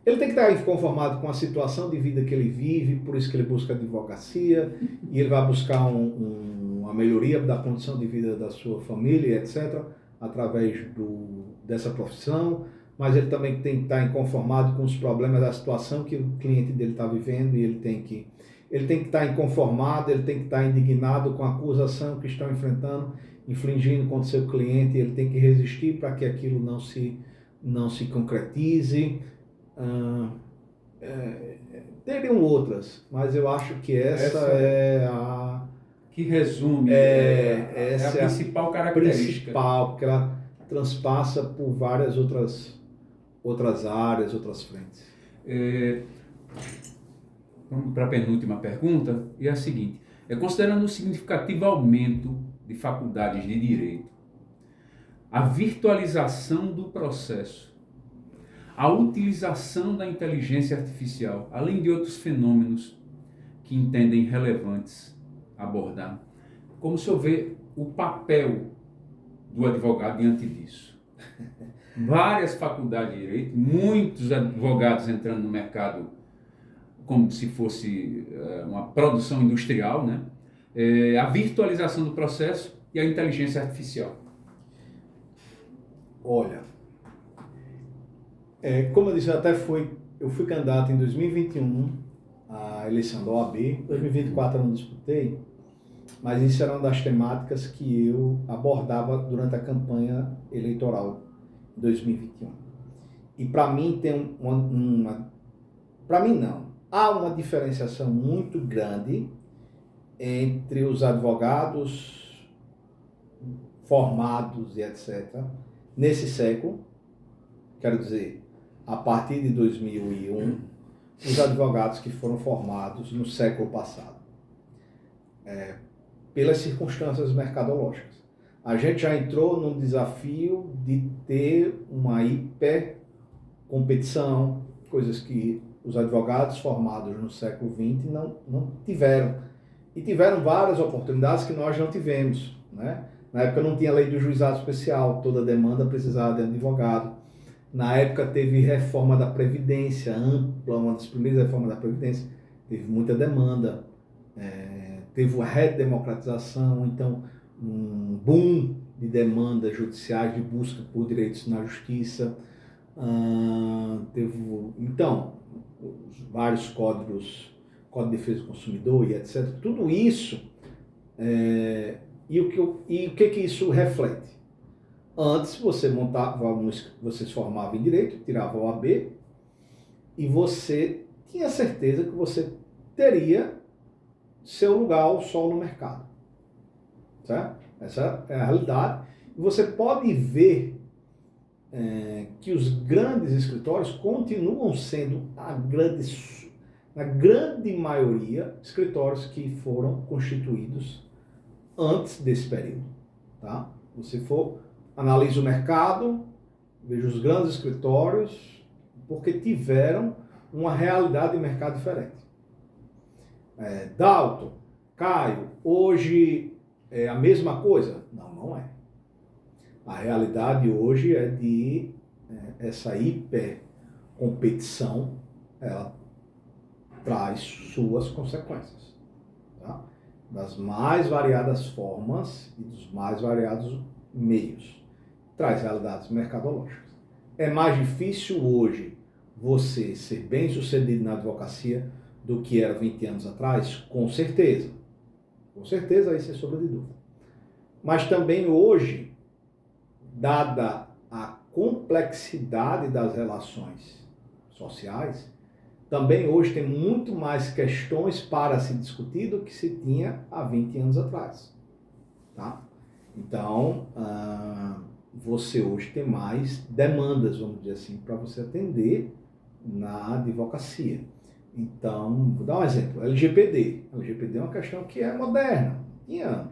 Ele tem que estar inconformado com a situação de vida que ele vive, por isso que ele busca advocacia, e ele vai buscar uma melhoria da condição de vida da sua família, etc., através dessa profissão, mas ele também tem que estar inconformado com os problemas da situação que o cliente dele está vivendo, e ele tem que estar inconformado, ele tem que estar indignado com a acusação que estão enfrentando, infligindo contra o seu cliente, ele tem que resistir para que aquilo não se concretize. Teriam outras, mas eu acho que essa é a... Que resume, essa é a principal característica. Principal, porque ela transpassa por várias outras áreas, outras frentes. Vamos para a penúltima pergunta, e é a seguinte. Considerando o significativo aumento de faculdades de direito, a virtualização do processo, a utilização da inteligência artificial, além de outros fenômenos que entendem relevantes abordar, como o senhor vê o papel do advogado diante disso? Várias faculdades de direito, muitos advogados entrando no mercado como se fosse uma produção industrial, né? A virtualização do processo e a inteligência artificial. Olha, como eu disse, eu fui candidato em 2021 à eleição da OAB, em 2024 eu não disputei, mas isso era uma das temáticas que eu abordava durante a campanha eleitoral de 2021. E para mim tem para mim não, há uma diferenciação muito grande entre os advogados formados e etc. nesse século, quero dizer, a partir de 2001, os advogados que foram formados no século passado, pelas circunstâncias mercadológicas. A gente já entrou num desafio de ter uma competição, coisas que os advogados formados no século XX não tiveram. E tiveram várias oportunidades que nós não tivemos, né? Na época não tinha lei do juizado especial, toda demanda precisava de advogado. Na época teve reforma da Previdência ampla, uma das primeiras reformas da Previdência, teve muita demanda, teve a redemocratização, então um boom de demandas judiciais, de busca por direitos na justiça. Então, vários códigos, Código de Defesa do Consumidor e etc. Tudo isso, e o que isso reflete? Antes você você se formava em Direito, tirava o OAB, e você tinha certeza que você teria seu lugar ao sol no mercado. Certo? Essa é a realidade. E você pode ver que os grandes escritórios continuam sendo na grande maioria, escritórios que foram constituídos antes desse período. Tá? Se for, analisa o mercado, veja os grandes escritórios, porque tiveram uma realidade de mercado diferente. Dalton, Caio, hoje é a mesma coisa? Não é. A realidade hoje é de essa hipercompetição, ela traz suas consequências, tá? Das mais variadas formas e dos mais variados meios. Traz realidades mercadológicas. É mais difícil hoje você ser bem sucedido na advocacia do que era 20 anos atrás? Com certeza. Com certeza, aí sem sombra de dúvida. Mas também hoje, dada a complexidade das relações sociais, também hoje tem muito mais questões para se discutir do que se tinha há 20 anos atrás. Tá? Então, você hoje tem mais demandas, vamos dizer assim, para você atender na advocacia. Então, vou dar um exemplo, LGPD. LGPD é uma questão que é moderna, tinha.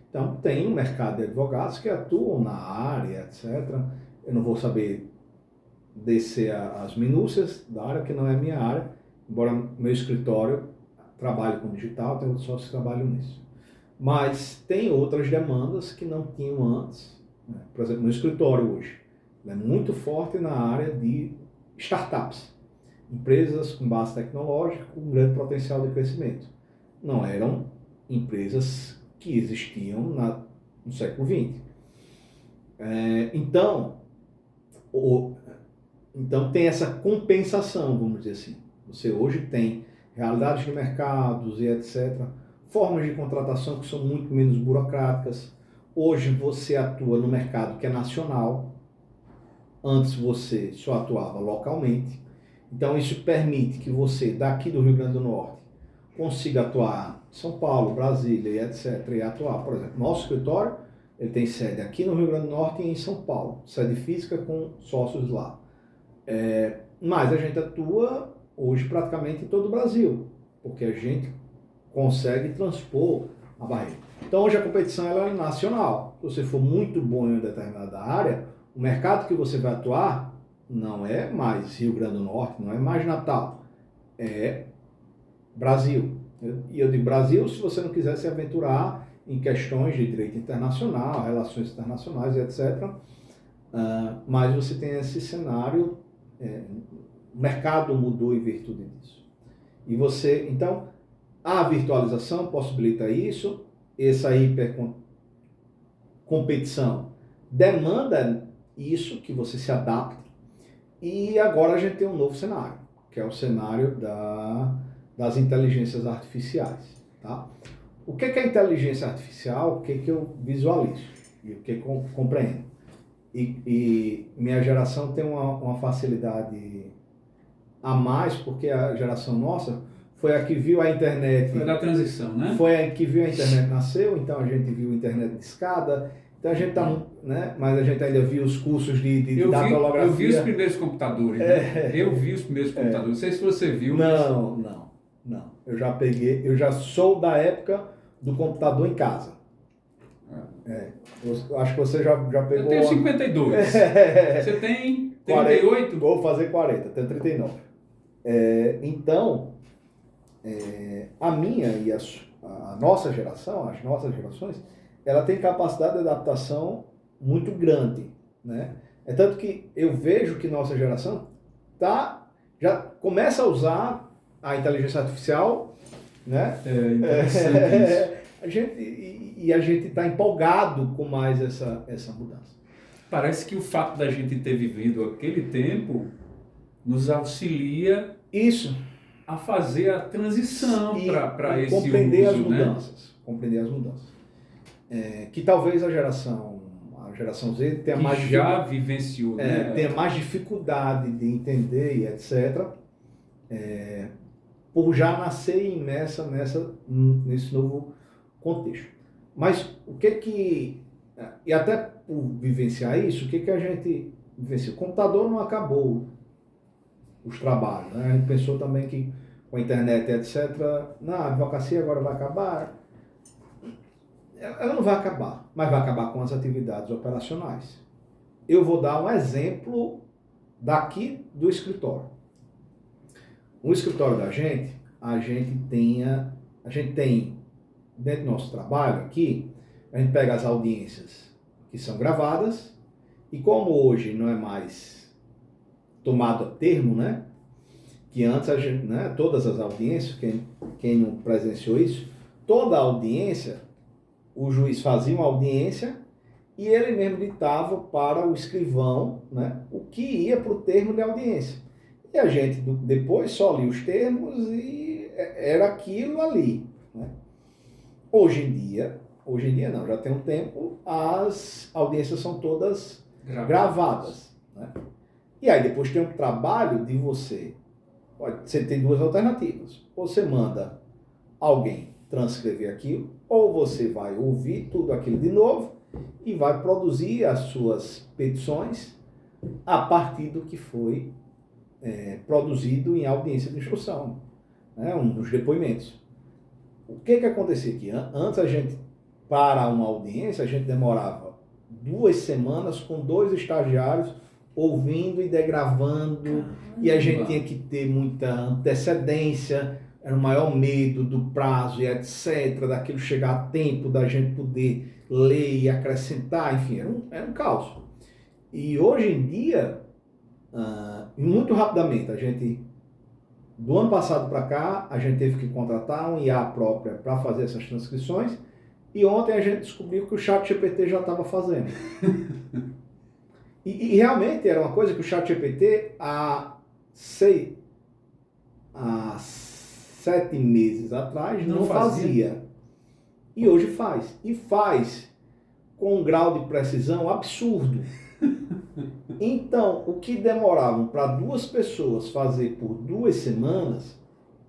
Então, tem um mercado de advogados que atuam na área, etc. Eu não vou saber descer as minúcias da área, que não é minha área, embora meu escritório trabalhe com digital, tem outros sócios que trabalham nisso. Mas tem outras demandas que não tinham antes. Né? Por exemplo, no escritório hoje, ele é muito forte na área de startups. Empresas com base tecnológica, com grande potencial de crescimento. Não eram empresas que existiam no século XX. Então tem essa compensação, vamos dizer assim. Você hoje tem realidades de mercados e etc., formas de contratação que são muito menos burocráticas. Hoje você atua no mercado que é nacional. Antes você só atuava localmente. Então isso permite que você, daqui do Rio Grande do Norte, consiga atuar em São Paulo, Brasília e etc. E atuar, por exemplo, nosso escritório, ele tem sede aqui no Rio Grande do Norte e em São Paulo, sede física com sócios lá. Mas a gente atua hoje praticamente em todo o Brasil, porque a gente consegue transpor a barreira. Então hoje a competição ela é nacional. Se você for muito bom em uma determinada área, o mercado que você vai atuar não é mais Rio Grande do Norte, não é mais Natal, é Brasil. E eu digo Brasil se você não quiser se aventurar em questões de direito internacional, relações internacionais, etc. Mas você tem esse cenário, o mercado mudou em virtude disso. E você, então, a virtualização possibilita isso, essa hipercompetição demanda isso, que você se adapte. E agora a gente tem um novo cenário, que é o cenário das inteligências artificiais. Tá? O que é inteligência artificial? O que eu visualizo e o que eu compreendo? E minha geração tem uma facilidade a mais, porque a geração nossa foi a que viu a internet... Foi da transição, né? Foi a que viu a internet nasceu, então a gente viu a internet de escada, então a gente tá, né? Mas a gente ainda viu os cursos de datilografia. Eu vi os primeiros computadores, né? Eu vi os primeiros computadores, não sei se você viu. Não. Eu já sou da época do computador em casa. Eu acho que você já pegou... Eu tenho 52. Você tem 38? Vou fazer 40, tenho 39. Então, a minha e a nossa geração, as nossas gerações, ela tem capacidade de adaptação muito grande, né? É tanto que eu vejo que nossa geração já começa a usar a inteligência artificial, né? Interessante isso. A gente está empolgado com mais essa mudança. Parece que o fato da gente ter vivido aquele tempo nos auxilia a fazer a transição para esse compreender uso, as mudanças, né? Compreender as mudanças. Que talvez a geração Z tenha que mais já vivenciou, né? tenha mais dificuldade de entender e etc. Por já nascer imersa nesse novo contexto. Mas e até por vivenciar isso, o que a gente vivenciou? O computador não acabou os trabalhos, né? A gente pensou também que com a internet, etc., a advocacia agora vai acabar. Ela não vai acabar, mas vai acabar com as atividades operacionais. Eu vou dar um exemplo daqui do escritório. No escritório da gente, a gente tem, dentro do nosso trabalho aqui, a gente pega as audiências que são gravadas, e como hoje não é mais tomado a termo, né? Que antes todas as audiências, quem não presenciou isso, toda a audiência, o juiz fazia uma audiência e ele mesmo ditava para o escrivão, né, o que ia para o termo de audiência. E a gente depois só lia os termos e era aquilo ali, né? Hoje em dia não, já tem um tempo, as audiências são todas gravadas, né? E aí depois tem um trabalho de você tem duas alternativas. Você manda alguém transcrever aquilo, ou você vai ouvir tudo aquilo de novo e vai produzir as suas petições a partir do que foi produzido em audiência de instrução, né? Um dos depoimentos. O que acontecia aqui? Antes para uma audiência, a gente demorava 2 semanas com 2 estagiários ouvindo e degravando, e a gente tinha que ter muita antecedência, era o maior medo do prazo e etc, daquilo chegar a tempo da gente poder ler e acrescentar, enfim, era um caos. E hoje em dia, muito rapidamente, do ano passado para cá, a gente teve que contratar um IA própria para fazer essas transcrições, e ontem a gente descobriu que o ChatGPT já estava fazendo. E realmente era uma coisa que o ChatGPT há 7 meses atrás não fazia. E hoje faz. E faz com um grau de precisão absurdo. Então, o que demoravam para 2 pessoas fazer por 2 semanas,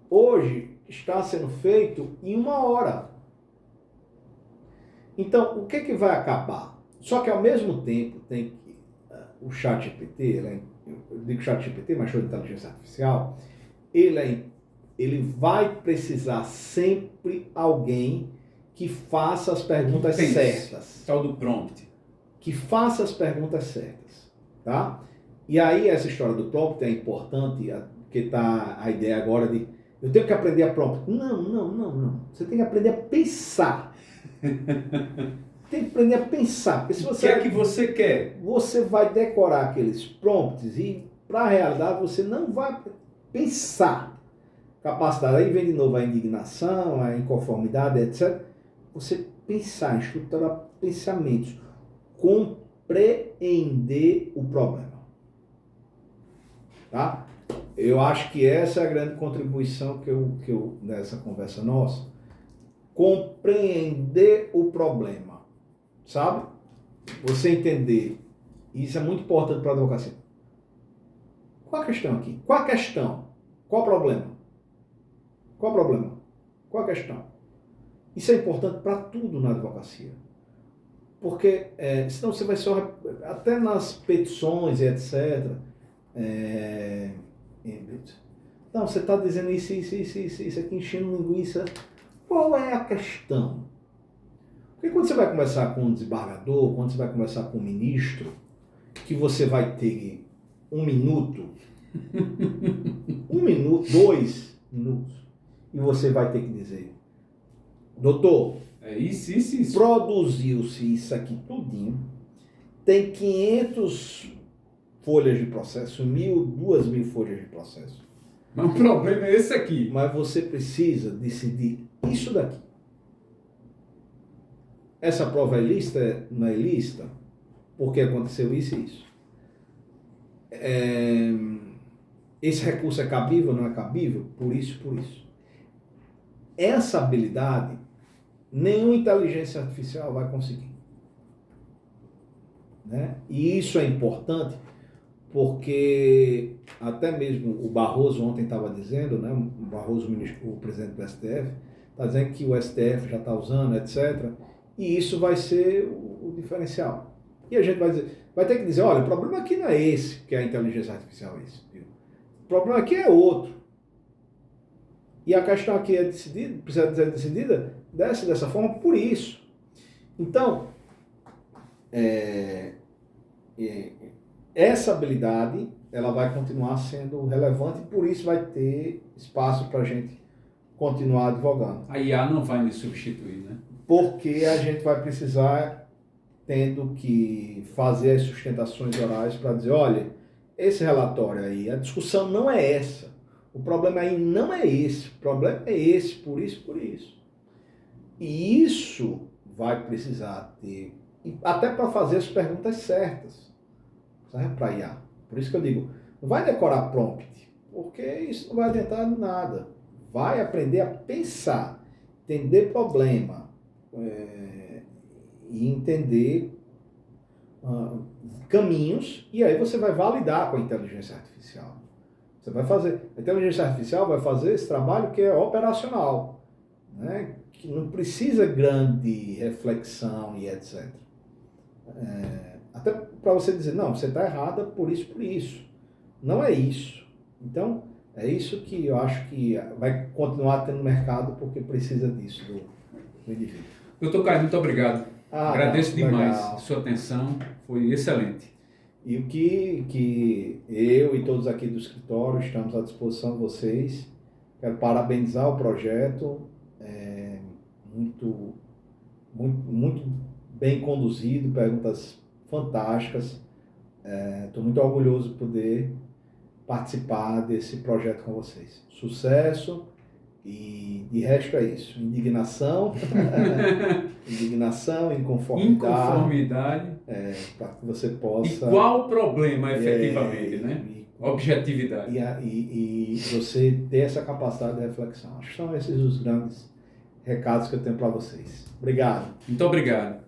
hoje está sendo feito em 1 hora. Então, o que vai acabar? Só que ao mesmo tempo tem que o ChatGPT, eu digo ChatGPT, mas show de inteligência artificial, ele vai precisar sempre alguém que faça as perguntas certas. Tal do prompt. Que faça as perguntas certas, tá? E aí essa história do prompt é importante, porque está a ideia agora de eu tenho que aprender a prompt. Não. Você tem que aprender a pensar. Tem que aprender a pensar. Porque se você, o que é que você quer? Você vai decorar aqueles prompts e, para a realidade, você não vai pensar. Capacidade, aí vem de novo a indignação, a inconformidade, etc. Você pensar, estruturar pensamentos, compreender o problema. Tá? Eu acho que essa é a grande contribuição que eu nessa conversa nossa. Compreender o problema. Sabe? Você entender. Isso é muito importante para a advocacia. Qual a questão aqui? Qual a questão? Qual o problema? Qual o problema? Qual a questão? Isso é importante para tudo na advocacia. Porque senão você vai só... Até nas petições e etc. Não, você está dizendo isso aqui, enchendo linguiça. Qual é a questão? Porque quando você vai conversar com um desembargador, quando você vai conversar com um ministro, que você vai ter 1 minuto, 1 minuto, 2 minutos, e você vai ter que dizer, doutor, É isso. produziu-se isso aqui tudinho, tem 500 folhas de processo, 1.000, 2.000 folhas de processo. Mas o problema é esse aqui. Mas você precisa decidir isso daqui. Essa prova é lista? Não é lista? Porque aconteceu isso e isso. Esse recurso é cabível, não é cabível? Por isso, por isso. Essa habilidade, nenhuma inteligência artificial vai conseguir. Né? E isso é importante porque até mesmo o Barroso ontem estava dizendo, né? O Barroso, o presidente do STF, está dizendo que o STF já está usando, etc. E isso vai ser o diferencial. E a gente vai ter que dizer, olha, o problema aqui não é esse, que é a inteligência artificial, viu? O problema aqui é outro. E a questão aqui é decidida, precisa ser decidida dessa forma por isso. Então, essa habilidade ela vai continuar sendo relevante e por isso vai ter espaço para a gente continuar advogando. A IA não vai me substituir, né? Porque a gente vai precisar tendo que fazer as sustentações orais para dizer, olha, esse relatório aí, a discussão não é essa. O problema aí não é esse. O problema é esse, por isso, por isso. E isso vai precisar ter, até para fazer as perguntas certas, para IA. Por isso que eu digo, não vai decorar prompt, porque isso não vai adiantar nada. Vai aprender a pensar, entender problema, e entender caminhos, e aí você vai validar com a inteligência artificial. Você vai fazer, a inteligência artificial vai fazer esse trabalho que é operacional, né? Que não precisa grande reflexão e etc. Até para você dizer, não, você está errada por isso, por isso. Não é isso. Então, é isso que eu acho que vai continuar tendo mercado porque precisa disso do indivíduo. Doutor Caio, muito obrigado. Agradeço demais a sua atenção, foi excelente. E o que eu e todos aqui do escritório estamos à disposição de vocês. Quero parabenizar o projeto, muito bem conduzido, perguntas fantásticas. Estou muito orgulhoso de poder participar desse projeto com vocês. Sucesso e de resto é isso. Indignação, inconformidade. Para que você possa... E qual o problema, efetivamente, né? Objetividade. E você ter essa capacidade de reflexão. Acho que são esses os grandes recados que eu tenho para vocês. Obrigado. Muito obrigado.